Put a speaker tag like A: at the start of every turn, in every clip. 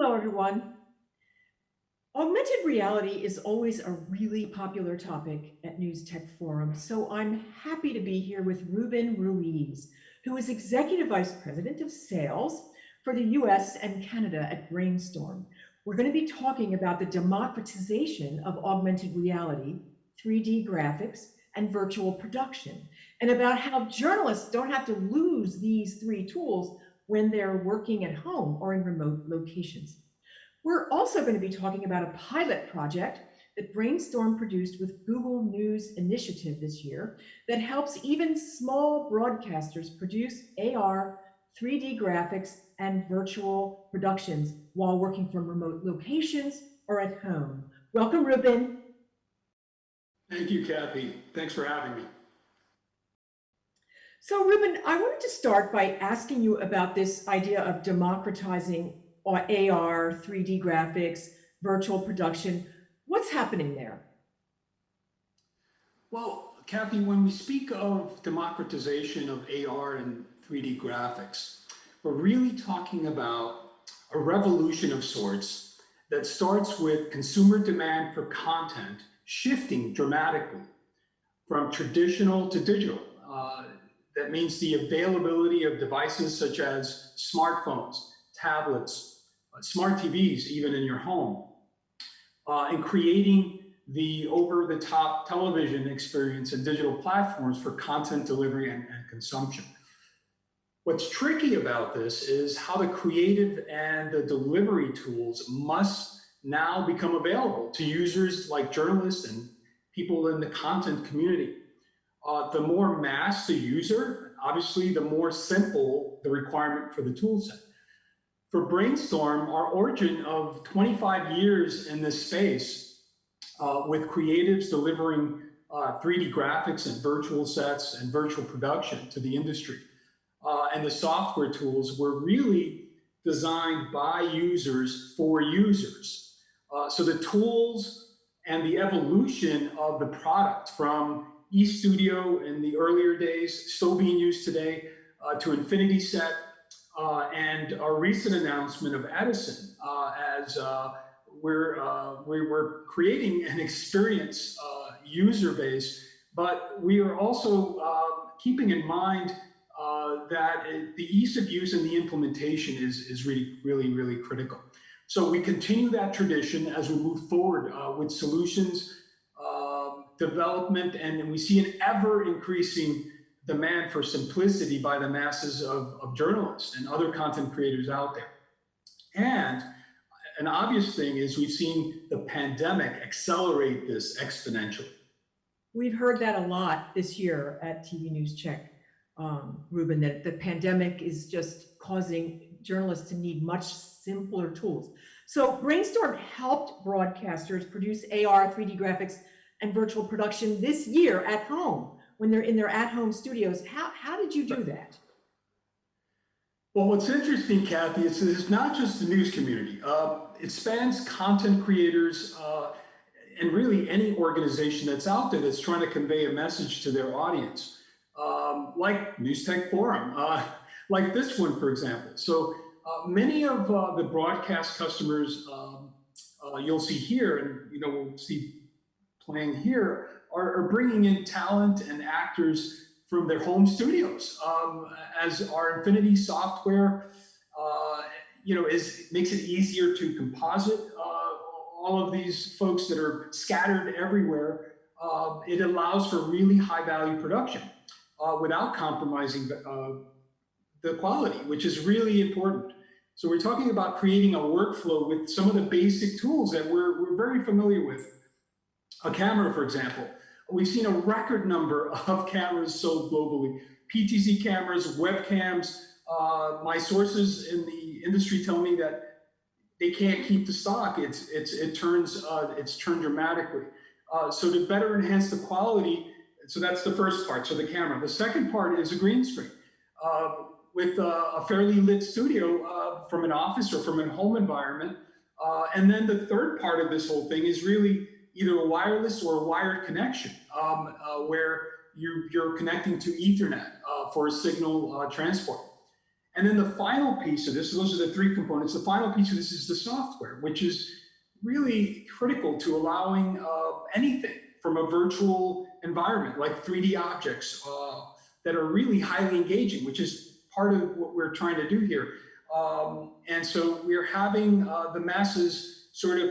A: Hello, everyone. Augmented reality is always a really popular topic at News Tech Forum, so I'm happy to be here with Ruben Ruiz, who is Executive Vice President of Sales for the US and Canada at Brainstorm. We're going to be talking about the democratization of augmented reality, 3D graphics, and virtual production, and about how journalists don't have to lose these three tools when they're working at home or in remote locations. We're also going to be talking about a pilot project that Brainstorm produced with Google News Initiative this year that helps even small broadcasters produce AR, 3D graphics, and virtual productions while working from remote locations or at home. Welcome, Ruben.
B: Thank you, Kathy. Thanks for having me.
A: So, Ruben, I wanted to start by asking you about this idea of democratizing AR, 3D graphics, virtual production. What's happening there?
B: Well, Kathy, when we speak of democratization of AR and 3D graphics, we're really talking about a revolution of sorts that starts with consumer demand for content shifting dramatically from traditional to digital. That means the availability of devices such as smartphones, tablets, smart TVs, even in your home, and creating the over-the-top television experience and digital platforms for content delivery and consumption. What's tricky about this is how the creative and the delivery tools must now become available to users like journalists and people in the content community. The more mass the user, obviously, the more simple the requirement for the tool set. For Brainstorm, our origin of 25 years in this space with creatives delivering 3D graphics and virtual sets and virtual production to the industry. And the software tools were really designed by users for users. So the tools and the evolution of the product from eStudio in the earlier days, still being used today, to Infinity Set, and our recent announcement of Edison as we were creating an experience user base, but we are also keeping in mind that the ease of use and the implementation is really critical. So we continue that tradition as we move forward with solutions development, and we see an ever increasing demand for simplicity by the masses of journalists and other content creators out there. And an obvious thing is we've seen the pandemic accelerate this exponentially.
A: We've heard that a lot this year at TVNewsCheck, Ruben, that the pandemic is just causing journalists to need much simpler tools. So Brainstorm helped broadcasters produce AR, 3D graphics, and virtual production this year at home when they're in their at-home studios. How did you do that?
B: Well, what's interesting, Kathy, is it's not just the news community. It spans content creators and really any organization that's out there that's trying to convey a message to their audience, like News Tech Forum, like this one, for example. So many of the broadcast customers you'll see here, and we'll see playing here, are bringing in talent and actors from their home studios, as our Infinity software, makes it easier to composite all of these folks that are scattered everywhere. It allows for really high value production without compromising the quality, which is really important. So we're talking about creating a workflow with some of the basic tools that we're very familiar with. A camera, for example. We've seen a record number of cameras sold globally. PTZ cameras, webcams. My sources in the industry tell me that they can't keep the stock. It's turned dramatically. So to better enhance the quality, so that's the first part. So the camera. The second part is a green screen with a fairly lit studio from an office or from a home environment. And then the third part of this whole thing is really either a wireless or a wired connection, where you're connecting to Ethernet for signal transport. And then the final piece of this, so those are the three components. The final piece of this is the software, which is really critical to allowing anything from a virtual environment, like 3D objects that are really highly engaging, which is part of what we're trying to do here. And so we're having the masses sort of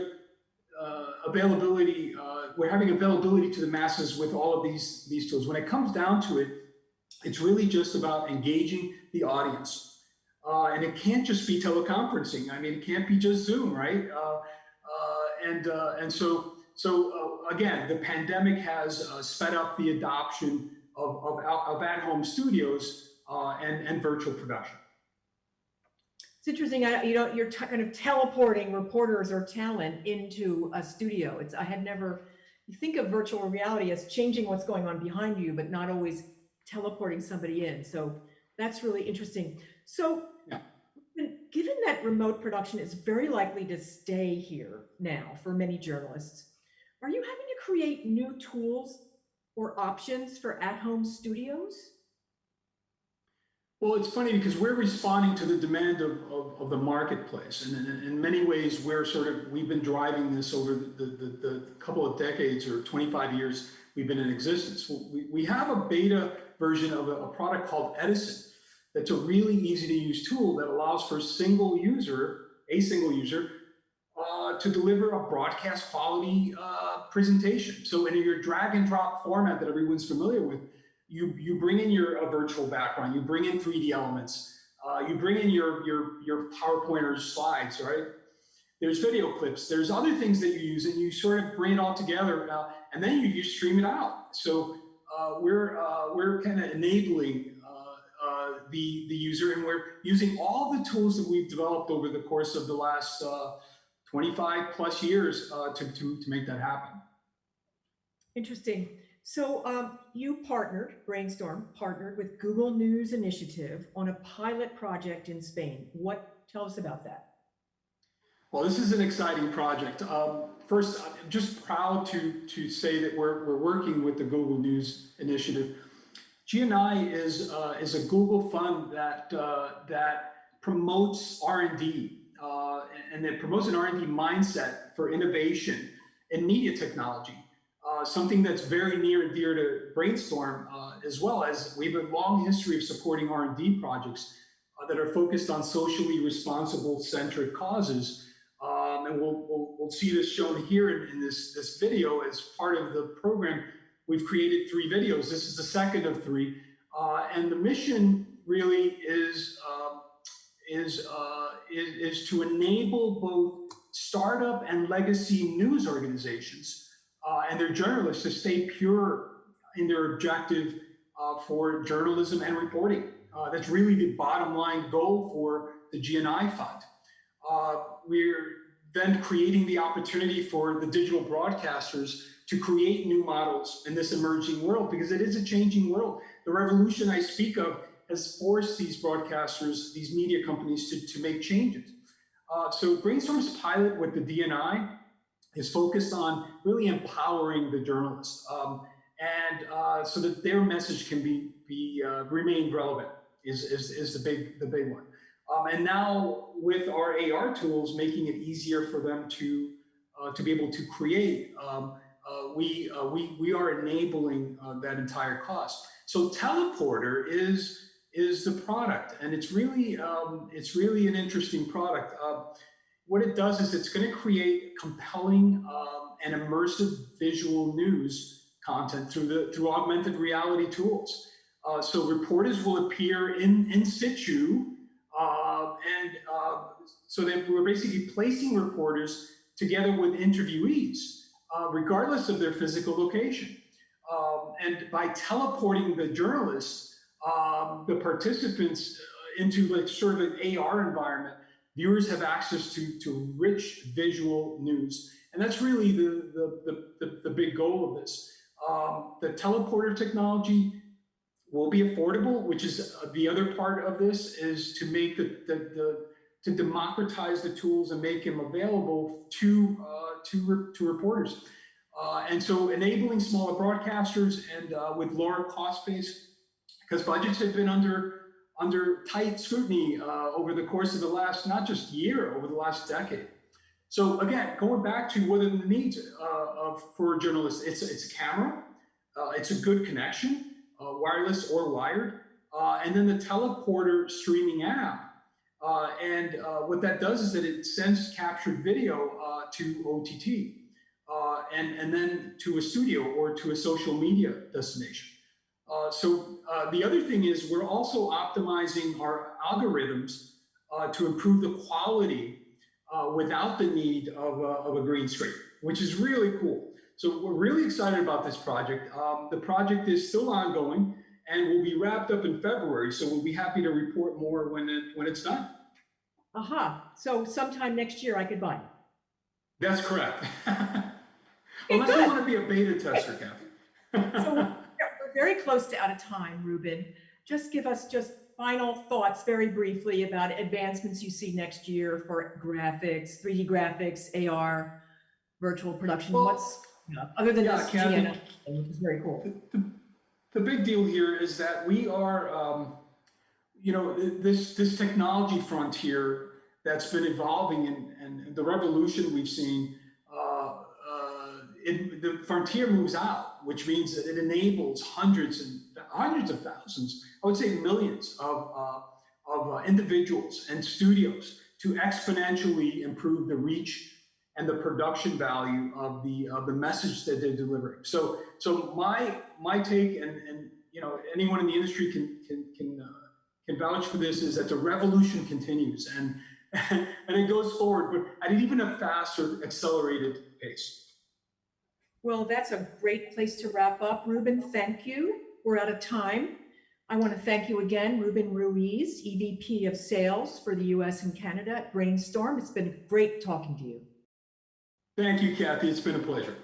B: availability, we're having availability to the masses with all of these tools. When it comes down to it, it's really just about engaging the audience. And it can't just be teleconferencing. I mean, it can't be just Zoom, right? And so again, the pandemic has sped up the adoption of at-home studios and virtual production.
A: It's interesting, you're kind of teleporting reporters or talent into a studio. I had never, you think of virtual reality as changing what's going on behind you, but not always teleporting somebody in. So that's really interesting. So yeah. Given that remote production is very likely to stay here now for many journalists, are you having to create new tools or options for at-home studios?
B: Well, it's funny because we're responding to the demand of the marketplace. And in many ways, we've been driving this over the couple of decades or 25 years we've been in existence. We have a beta version of a product called Edison. That's a really easy to use tool that allows for a single user, to deliver a broadcast quality presentation. So in your drag and drop format that everyone's familiar with, you bring in a virtual background, you bring in 3D elements, you bring in your PowerPoint or slides, right? There's video clips, there's other things that you use, and you sort of bring it all together, and then you stream it out. So we're kind of enabling the user, and we're using all the tools that we've developed over the course of the last 25 plus years to make that happen.
A: Interesting. So Brainstorm partnered with Google News Initiative on a pilot project in Spain. Tell us about that.
B: Well, this is an exciting project. First, I'm just proud to say that we're working with the Google News Initiative. GNI is a Google fund that promotes R&D and that promotes an R&D mindset for innovation in media technology. Something that's very near and dear to Brainstorm, as well as we have a long history of supporting R&D projects that are focused on socially responsible centric causes. And we'll see this shown here in this video as part of the program. We've created 3 videos. This is the second of 3. And the mission really is to enable both startup and legacy news organizations and their journalists to stay pure in their objective for journalism and reporting. That's really the bottom line goal for the GNI Fund. We're then creating the opportunity for the digital broadcasters to create new models in this emerging world, because it is a changing world. The revolution I speak of has forced these broadcasters, these media companies to make changes. So Brainstorm's pilot with the DNI is focused on really empowering the journalists and so that their message can remain relevant is the big one. And now with our AR tools, making it easier for them to be able to create, we are enabling that entire cost. So Teleporter is the product, and it's really an interesting product. What it does is it's going to create compelling and immersive visual news content through augmented reality tools. So reporters will appear in situ, so that we're basically placing reporters together with interviewees, regardless of their physical location. And by teleporting the journalists, the participants into like sort of an AR environment, viewers have access to rich visual news. And that's really the big goal of this. The teleporter technology will be affordable, which is the other part of this, is to make to democratize the tools and make them available to reporters. And so enabling smaller broadcasters and with lower cost base, because budgets have been under under tight scrutiny over the course of the last, not just year, over the last decade. So again, going back to what are the needs for journalists, it's a camera, it's a good connection, wireless or wired, and then the teleporter streaming app. What that does is that it sends captured video to OTT and then to a studio or to a social media destination. The other thing is we're also optimizing our algorithms to improve the quality without the need of a green screen, which is really cool. So we're really excited about this project. The project is still ongoing and will be wrapped up in February. So we'll be happy to report more when it's done.
A: Aha, so sometime next year I could buy it.
B: That's correct. Unless you want to be a beta tester, Kathy.
A: So we're very close to out of time, Ruben. Just give us just final thoughts very briefly about advancements you see next year for graphics, 3D graphics, AR, virtual production.
B: Well,
A: what's other than this
B: Kathy,
A: GN, which is very cool.
B: The big deal here is that we are, this technology frontier that's been evolving and the revolution we've seen, the frontier moves out, which means that it enables hundreds of thousands, I would say millions of individuals and studios to exponentially improve the reach and the production value of the message that they're delivering. So my take, and anyone in the industry can vouch for this, is that the revolution continues and it goes forward, but at even a faster, accelerated pace.
A: Well, that's a great place to wrap up. Ruben, thank you. We're out of time. I want to thank you again, Ruben Ruiz, EVP of Sales for the US and Canada at Brainstorm. It's been great talking to you.
B: Thank you, Kathy. It's been a pleasure.